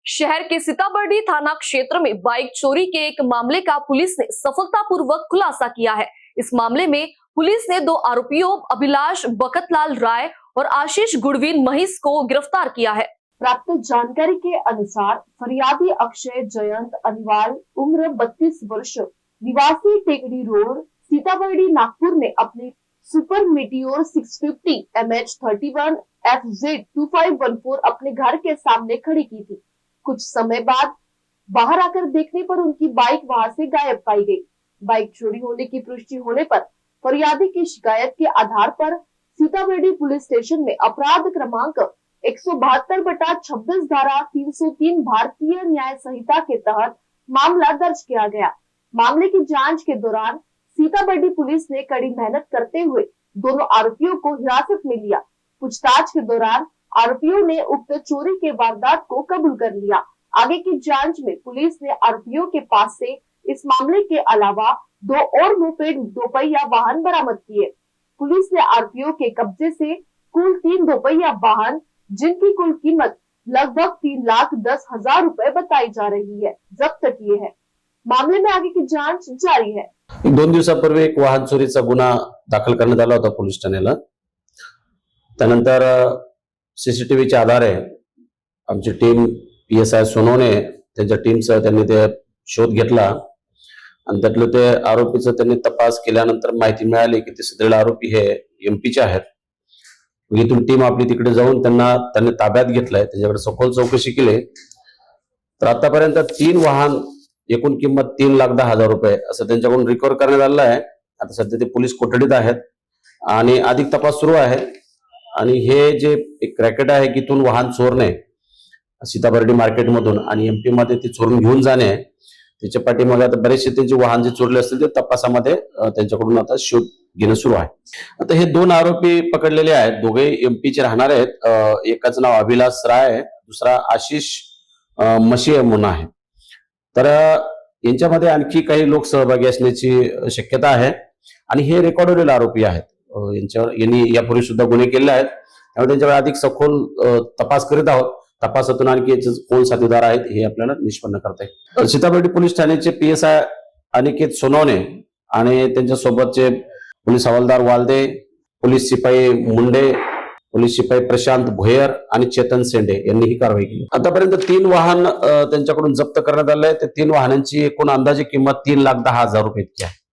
शहर के सीताबर्डी थाना क्षेत्र में बाइक चोरी के एक मामले का पुलिस ने सफलतापूर्वक खुलासा किया है। इस मामले में पुलिस ने 2 आरोपियों अभिलाष बकतलाल राय और आशीष गुड़वीन महिस को गिरफ्तार किया है। प्राप्त जानकारी के अनुसार फरियादी अक्षय जयंत अनिवाल उम्र 32 वर्ष निवासी टेकड़ी रोड सीताबर्डी नागपुर ने अपनी सुपर मीटियोर 650 MH31 FZ 2514 अपने घर के सामने खड़ी की थी। कुछ समय बाद बाहर आकर देखने पर उनकी बाइक वहां से गायब पाई गई। बाइक चोरी होने की पुष्टि होने पर फरियादी की शिकायत के आधार पर सीताबर्डी पुलिस स्टेशन में अपराध क्रमांक 172/26 धारा 303 भारतीय न्याय संहिता के तहत मामला दर्ज किया गया। मामले की जांच के दौरान सीताबर्डी पुलिस ने कड़ी मेहनत करते हुए दोनों आरोपियों को हिरासत में लिया। पूछताछ के दौरान आरोपियों ने उक्त चोरी के वारदात को कबूल कर लिया। आगे की जांच में पुलिस ने आरोपियों के पास से इस मामले के अलावा 2 और मोपेड 2 पहिया वाहन बरामद किए। पुलिस ने आरोपियों के कब्जे से कुल 3 2 पहिया वाहन जिनकी कुल कीमत लगभग 3,10,000 रुपए बताई जा रही है जब्त किए हैं। मामले में आगे की जांच जारी है। 2 दिवसापूर्वी एक वाहन चोरीचा गुन्हा दाखल करण्यात आला होता पोलीस ठाण्याला। त्यानंतर सीसीटीव्हीच्या आधारे आमची टीम PSI सोनवणे त्यांच्या टीमसह त्यांनी ते शोध घेतला आणि त्यातले ते आरोपीचा त्यांनी तपास केल्यानंतर माहिती मिळाली की ते सदरील आरोपी हे MP चे आहेत। इथून टीम आपली तिकडे जाऊन त्यांनी ताब्यात घेतलंय, त्याच्याकडे सखोल चौकशी केली। तर आतापर्यंत 3 वाहन एकूण किंमत 3,10,000 रुपये असं त्यांच्याकडून रिकव्हर करण्यात आलेलं आहे। आता सध्या ते पोलीस कोठडीत आहेत आणि अधिक तपास सुरू आहे। आणि हे जे एक रॅकेट आहे की इथून वाहन चोरणे सीताबर्डी मार्केट मधून आणि MP मध्ये ते चोरून घेऊन जाणे, त्याच्या पाठीमागे आता बरेचसे त्यांचे वाहन जे चोरले असतील ते तपासामध्ये त्यांच्याकडून आता शोध घेणं सुरू आहे। आता हे 2 आरोपी पकडलेले आहेत, दोघे MP चे राहणार आहेत। एकाचं नाव अभिलाष राय, दुसरा आशिष मशी म्हणून आहे। तर यांच्यामध्ये आणखी काही लोक सहभागी असण्याची शक्यता आहे आणि हे रेकॉर्डवरील आरोपी आहेत। यांनी यापूर्वी सुद्धा गुन्हे केले आहेत, त्यामुळे त्यांच्यावर अधिक सखोल तपास करीत आहोत। तपासातून आणखी याचे कोण साथीदार आहेत हे आपल्याला निष्पन्न करता येईल। सीताबर्डी पोलीस ठाण्याचे PSI अनिकेत सोनवणे आणि त्यांच्या सोबतचे पोलीस हवालदार वालदे, पोलीस शिपाई मुंडे, पोलीस शिपाई प्रशांत भोयर आणि चेतन सेंडे यांनी ही कारवाई केली। आतापर्यंत 3 वाहन त्यांच्याकडून जप्त करण्यात आले। ते 3 वाहनांची एकूण अंदाजे किंमत 3,10,000 रुपये इतकी आहे।